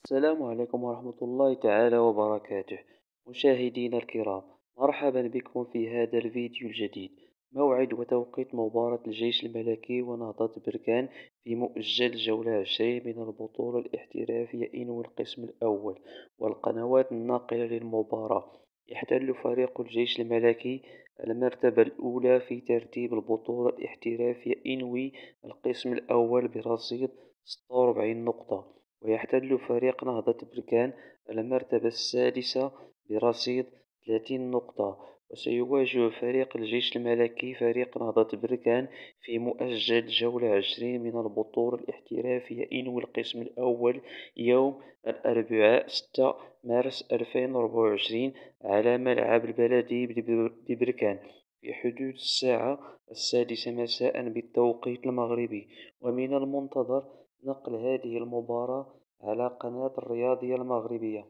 السلام عليكم ورحمة الله تعالى وبركاته. مشاهدينا الكرام، مرحبا بكم في هذا الفيديو الجديد. موعد وتوقيت مباراة الجيش الملكي ونهضة بركان في مؤجل جولة 20 من البطولة الاحترافية إنوي القسم الأول. والقنوات الناقلة للمباراة: يحتل فريق الجيش الملكي المرتبة الأولى في ترتيب البطولة الاحترافية إنوي القسم الأول برصيد 46 نقطة، ويحتل فريق نهضة بركان المرتبة السادسة برصيد 30 نقطة. وسيواجه فريق الجيش الملكي فريق نهضة بركان في مؤجل جولة 20 من البطولة الاحترافية إنوي القسم الأول يوم الأربعاء 6 مارس 2024 على ملعب البلدي ببركان في حدود الساعة 6 مساء بالتوقيت المغربي. ومن المنتظر نقل هذه المباراة على قناة الرياضية المغربية.